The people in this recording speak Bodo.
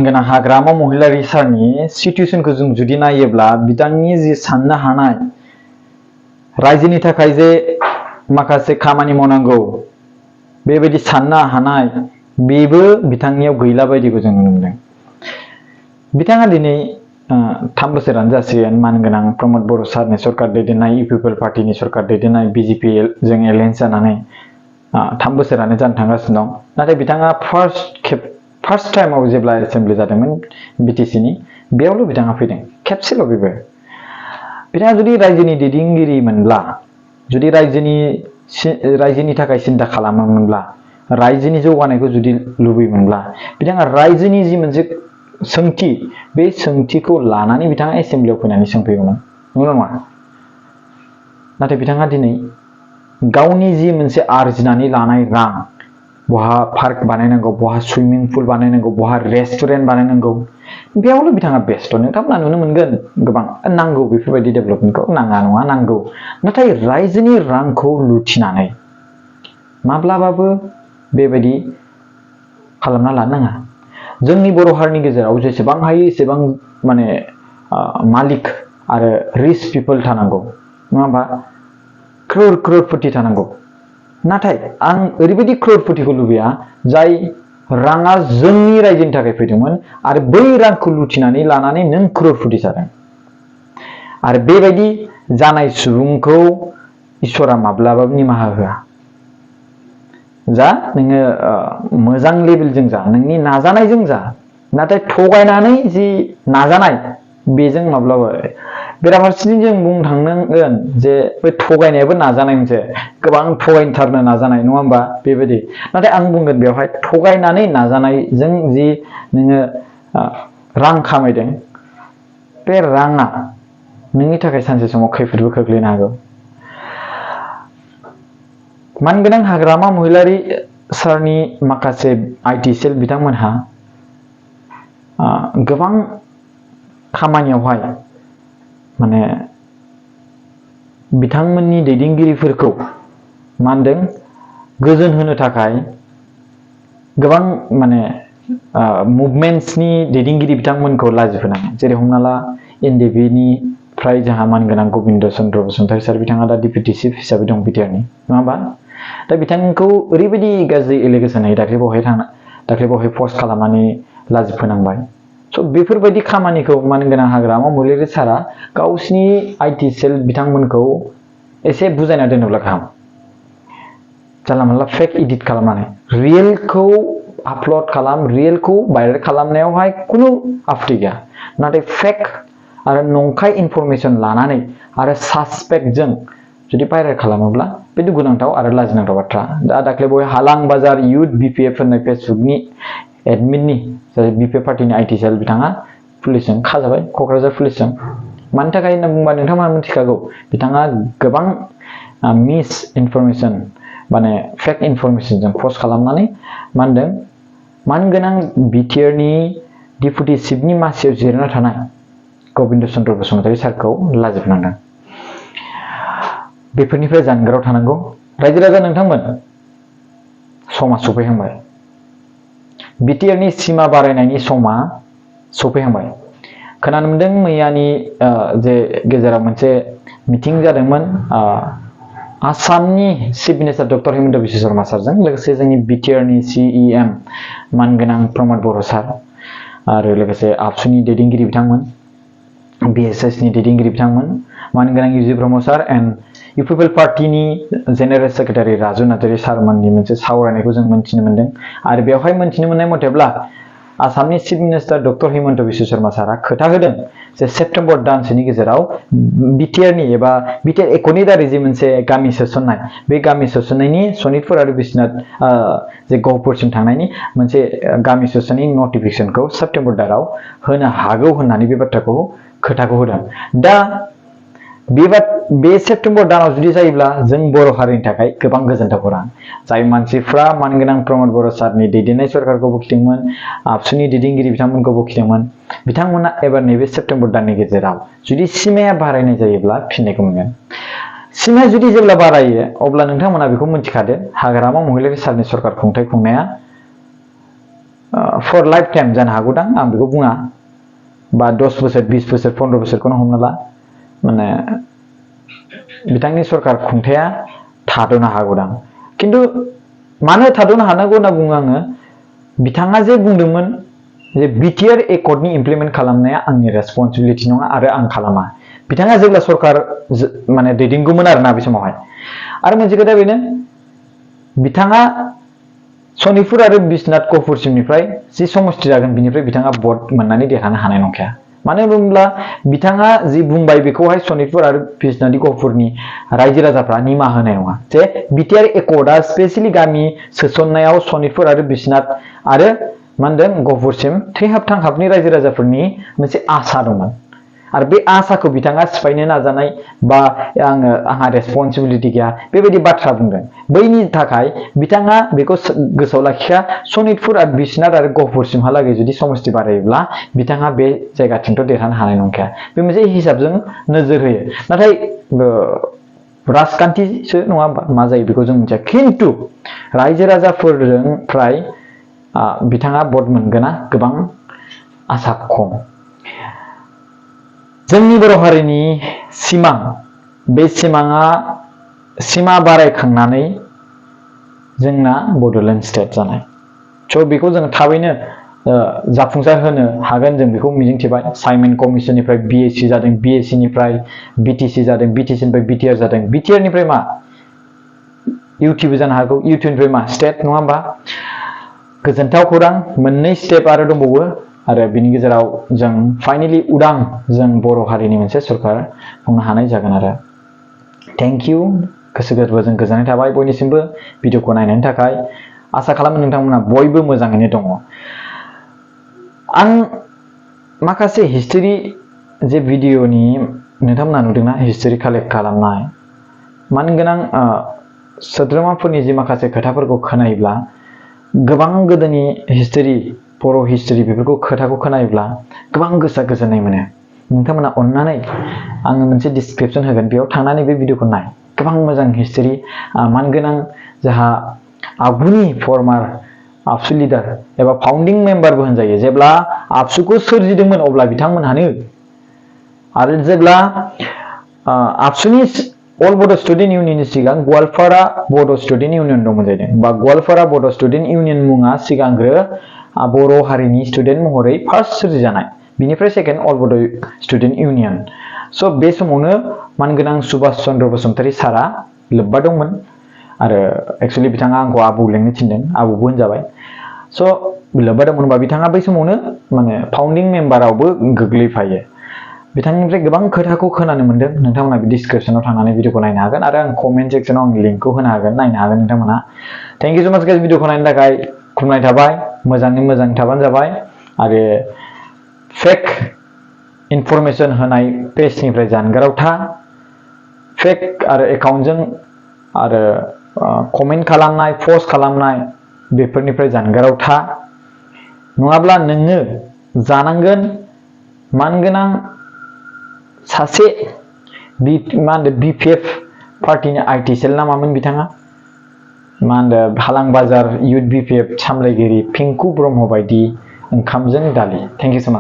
मानगोना हाग्रामा महिलारि सारनि सिचुएशनखौ जों जुदि नायोब्ला बिथांनि जि साननो हानाय रायजोनि थाखाय जे माखासे खामानि मावनांगौ बेबायदि साननो हानाय बेबो बिथांनियाव गैला बायदिखौ जों नुनो मोनदों। बिथाङा दिनै 3 बोसोरानो जासिगोन मानगोनां प्रमोद बर' सारनि सरकार दैदेननाय इउपिपिएल पार्टीनि सरकार दैदेननाय बिजेपि जों एलायन्स जानानै 3 बोसोरानो जानो थांगासिनो दं। नाथाय बिथाङा फार्स्ट टाइमाव जेब्ला एसेम्बलि जादोंमोन बिटिसिनि बेयावल' बिथाङा फैदों, खेबसेल' बेबो। बिथाङा जुदि रायजोनि दैदेनगिरि मोनब्ला, जुदि रायजोनि थाखाय सिन्था खालामोमोनब्ला, रायजोनि जौगानायखौ जुदि लुबैयोमोनब्ला, बिथाङा रायजोनि जि मोनसे सोंथि बे सोंथिखौ लानानै बिथाङा एसेम्बलियाव फैनानै सोंफैगौमोन, नंगौना नङा? नाथाय बिथाङा दिनै गावनि जि मोनसे आरजिनानै लानाय रां, बहा पार्क बानायनांगौ, बहा सुइमिं पुल बानायनांगौ, बहा रेस्टुरेन्ट बानायनांगौ, बेयावल' बिथाङा बेस्थ'। नोंथांमोना नुनो मोनगोन गोबां नांगौ बेफोरबायदि डेभेलपमेन्टखौ, नाङा नङा नांगौ। नाथाय रायजोनि रांखौ लुथिनानै माब्लाबाबो बेबायदि खालामना लानो नाङा। जोंनि बर' हारिनि गेजेराव जेसेबां हायो एसेबां माने मालिक आरो रिच पिपल थानांगौ, नङा होमबा? क्ररपति थानांगौ। नाथाय आं ओरैबायदि क्ररपतिखौ लुबैया जाय राङा जोंनि रायजोनि थाखाय फैदोंमोन आरो बै रांखौ लुथिनानै लानानै नों क्ररपति जादों। आरो बेबायदि जानाय सुबुंखौ इसोरा माब्लाबाबो निमाहा होआ। जा नोङो मोजां लेभेलजों जा, नोंनि नाजानायजों जा, नाथाय थगायनानै जि नाजानाय बेजों माब्लाबा बेराफारसेथिं जों बुंनो थांनांगोन जे बे थगायनायाबो नाजानाय मोनसे, गोबां थगायथारनो नाजानाय, नङा होमबा? बेबायदि। नाथाय आं बुंगोन बेवहाय थगायनानै नाजानायजों जि नोङो रां खामायदों, बे राङा नोंनि थाखाय सानसे समाव खैफोदबो खोख्लैनो हागौ। मानगोनां हाग्रामा महिलारि सारनि माखासे आइटि सेल बिथांमोनहा गोबां खामानियावहाय माने बिथांमोननि दैदेनगिरिफोरखौ मा होनदों गोजोन होनो थाखाय गोबां माने मुभमेन्ट्सनि दैदेनगिरि बिथांमोनखौ लाजिफोनाङो। जेरै हमना ला एनडिबिनिफ्राय जोंहा मानगोनां गबिन्द चन्द्र बसुमतारी सार, बिथाङा दा डिप्युटि चिफ हिसाबै दं बिटिआरनि, नङा होमबा? दा बिथांखौ ओरैबायदि गाज्रि एलिगेसन होयो, दाख्लै बावहाय पस्ट खालामनानै लाजिफोनांबाय। स' बेफोरबायदि खामानिखौ मानगोनां हाग्रामा महिलारि सारा गावसिनि आइटि सेल बिथांमोनखौ एसे बुजायना दोनोब्ला गाहाम। जानला मोनला फेक एडिट खालामनानै रियेलखौ आपल'ड खालाम, रियेलखौ भाइरेल खालामनायावहाय खुनु आपत्ति गैया। नाथाय फेक आरो नंखाय इनफरमेसन लानानै आरो सासपेक्टजों जुदि भाइरेल खालामोब्ला बे दुखुनांथाव आरो लाजिनांथाव बाथ्रा। दाख्लै बावहाय हालां बाजार इउथ बिपिएफ होननाय फेसबुकनि एडमिननि जाय बिपिएफ पार्टिनि आइटि सेल बिथाङा पुलिसजों खाजाबाय, क'क्राझार पुलिसजों। मानि थाखाय होनना बुंबा नोंथांमोना मिथिखागौ, बिथाङा गोबां मिस इनफरमेसन माने फेक इनफरमेसनजों पस्ट खालामनानै मा होनदों मानगोनां बिटिआरनि डिप्युटि चिफनि मासियाव जिरायना थानाय गबिन्द चन्द्र बसुमतारी सारखौ लाजिफोनांदों। बेफोरनिफ्राय जानगाराव थानांगौ। रायजो राजा नोंथांमोन, समा सफैहांबाय। बिटिआरनि सिमा बारायनायनि समा सफैहांबाय। खोनानो मोनदों मैयानि जे गेजेराव मोनसे मिटिं जादोंमोन आसामनि chief minister doctor Himanta Biswa Sharma सारजों लोगोसे जोंनि बिटिआरनि सिइएम मानगोनां प्रमद बर' सार आरो लोगोसे आबसुनि दैदेनगिरि बिथांमोन, बिएसएसनि दैदेनगिरि बिथांमोन, मानगोनां इउजि ब्रह्म सार एन्ड इउपिपिएल पार्टिनि जेनेरेल सेक्रेटारि राजु नार्जारि सारमोननि मोनसे सावरायनायखौ जों मोनथिनो मोनदों। आरो बेवहाय मोनथिनो मोननाय मथेब्ला आसामनि chief minister doctor Himanta Biswa Sharma सारा खोथा होदों जे सेप्तेम्बर दानसोनि गेजेराव बिटिआरनि एबा बिटिआर एकटनि दारै जे मोनसे गामि सोसननाय, बे गामि सोसननायनि सनितपुर आरो बिश्वनाथ जे गह'पुरसिम थांनायनि मोनसे गामि सोसननायनि नटिफिकेसनखौ सेप्तेम्बर दानाव होनो हागौ होननानै बे बाथ्राखौ खोथाखौ होदों। दा बे सेप्तेम्बर दानाव जुदि जायोब्ला जों बर' हारिनि थाखाय गोबां गोजोनथाव खौरां। जाय मानसिफ्रा मानगोनां प्रमद बर' सारनि दैदेननाय सरकारखौ बखिदोंमोन, आबसुनि दैदेनगिरि बिथांमोनखौ बखिदोंमोन, बिथांमोना एबार नैबे सेप्तेम्बर दाननि गेजेराव जुदि सिमाया बारायनाय जायोब्ला फिननायखौ मोनगोन। सिमाया जुदि जेब्ला बारायो अब्ला नोंथांमोना बेखौ मिथिखादो, हाग्रामा महिलारि सारनि सरकार खुंथाय खुंनाया फर लाइफ टाइम जानो हागौदां आं बेखौ बुङा बा 10 बोसोर 20 बोसोर 15 बोसोरखौनो हमना ला माने बिथांनि सरकार खुंथाया थाद'नो हागौदां खिन्थु मानो थाद'नो हानांगौ होनना बुङो आङो बिथाङा जे बुंदोंमोन जे बिटिआर एकर्डनि इमप्लिमेन्ट खालामनाया आंनि रेसपन्सिबिलिटि नङा आरो आं खालामा बिथाङा जेब्ला सरकार माने दैदेनगौमोन आरोना बे समावहाय आरो मोनसे खोथा बेनो बिथाङा सनितपुर आरो बिश्वनाथ गहपुरसिमनिफ्राय जि समस्ति जागोन बिनिफ्राय बिथाङा भट मोननानै देरहानो हानाय नंखाया मानो होनोब्ला बिथाङा जि बुंबाय बेखौहाय सनितपुर आरो बिश्वनाथ गहपुरनि रायजो राजाफ्रा निमाहा होनाय नङा जे बिटिआर एकर्डआ स्पेसियेलि गामि सोसननायाव सनितपुर आरो बिश्वनाथ आरो मा होनदों गहपुरसिम थैहाब थांहाबनि रायजो राजाफोरनि मोनसे आसा दंमोन आरो बे आसाखौ बिथाङा सिफायनो नाजानाय बा आंहा रेसपन्सिबिलिटि गैया बेबायदि बाथ्रा बुंदों बैनि थाखाय बिथाङा बेखौ गोसोआव लाखिया सनितपुर आरो बिश्वनाथ आरो गहपुरसिमहालागै जुदि समस्ति बारायोब्ला बिथाङा बे जायगाथिंथ' देरहानो हानाय नंखाया बे मोनसे हिसाबजों नोजोर होयो नाथाय राजखान्थिसो नङा होमबा मा जायो बेखौ जों मिथिया खिन्थु रायजो राजाफोरनिफ्राय बिथाङा भट मोनगोना गोबां आसा खम जोंनि बर' हारिनि सिमां बे सिमा बारायखांनानै जोंना बड'लेण्ड स्टेट जानाय स' बेखौ जों थाबैनो जाफुंसार होनो हागोन जों बेखौ मिजिंथिबाय साइमन कमिसननिफ्राय बिएसि जादों बिएसि निफ्राय बिटिसि जादों बिटिसि निफ्राय बिटिआर जादों बिटिआर निफ्राय मा इउटिबो जानो हागौ इउटिनिफ्राय मा स्टेट नङा होमबा गोजोनथाव खौरां मोननै स्टेप आरो दंबावो आरो बिनि गेजेराव जों फाइनाली उदां जों बर' हारिनि मोनसे सरकार खुंनो हानाय जागोन आरो थेंक इउ गोसो गोरबोजों गोजोननाय थाबाय बयनिसिमबो भिडिअखौ नायनायनि थाखाय आसा खालामो नोंथांमोना बयबो मोजाङैनो दङ आं माखासे हिस्टरि जे भिडिअनि नोंथांमोना नुदोंना हिस्टरि कालेक्ट खालामनाय मानो गोनां सोद्रोमाफोरनि जे माखासे खोथाफोरखौ खोनायोब्ला गोबां गोदोनि हिस्टरि बर' हिस्टरि बेफोरखौ खोथाखौ खोनायोब्ला गोबां गोसोआ गोजोननाय मोनो नोंथांमोना अननानै आङो मोनसे डिसक्रिपसन होगोन बेयाव थांनानै बे भिडिअखौ नाय गोबां मोजां हिस्टरि मानगोनां जोंहा आगुनि फर्मार आबसु लिडार एबा फाउन्डिं मेम्बारबो होनजायो जेब्ला आबसुखौ सोरजिदोंमोन अब्ला बिथांमोनहानो आरो जेब्ला आबसुनि अल बड' स्टुडेन्ट इउनियननि सिगां गवालपारा बड' स्टुडेन्ट इउनियन दंमोन जाहैदों बा गवालपारा बड' स्टुडेन्ट इउनियन मुङा सिगांग्रो बर' हारिनि स्टुडेन्ट महरै फार्स्ट सोरजिजानाय बिनिफ्राय सेकेन्ड अल बड' स्टुडेन्ट इउनियन स' बे समावनो मानगोनां सुभाष चन्द्र बसुमतारी सारा लोब्बा दंमोन आरो एक्सुवेलि बिथाङा आंखौ आबौ लेंनो थिनदों आबौबो होनजाबाय स' लोब्बा दंमोन होनबा बिथाङा बै समावनो माने फाउन्डिं मेम्बारावबो गोग्लैफायो बिथांनिफ्राय गोबां खोथाखौ खोनानो मोनदों नोंथांमोना बे डिसक्रिपसनाव थांनानै भिडिअखौ नायनो हागोन आरो आं कमेन्ट सेक्सनाव आं लिंकखौ होनो हागोन नायनो हागोन नोंथांमोना थेंक इउ स' माच गाइस भिडिअखौ नायनो थाखाय खुलुमनाय थाबाय मोजाङै मोजां थाबानो जाबाय आरो फेक इनफरमेसन होनाय पेजनिफ्राय जानगाराव था फेक आरो एकाउन्टजों आरो कमेन्ट खालामनाय पस्ट खालामनाय बेफोरनिफ्राय जानगाराव था नङाब्ला नोङो जानांगोन मानगोनां सासे मा होनदों बिपिएफ पार्टिनि आइटि सेल ना मामोन बिथाङा मा होनदों हालां बाजार इउथ बिपिएफ सामलायगिरि पिंकु ब्रह्म बायदि ओंखामजों दालि थेंक इउ स' माच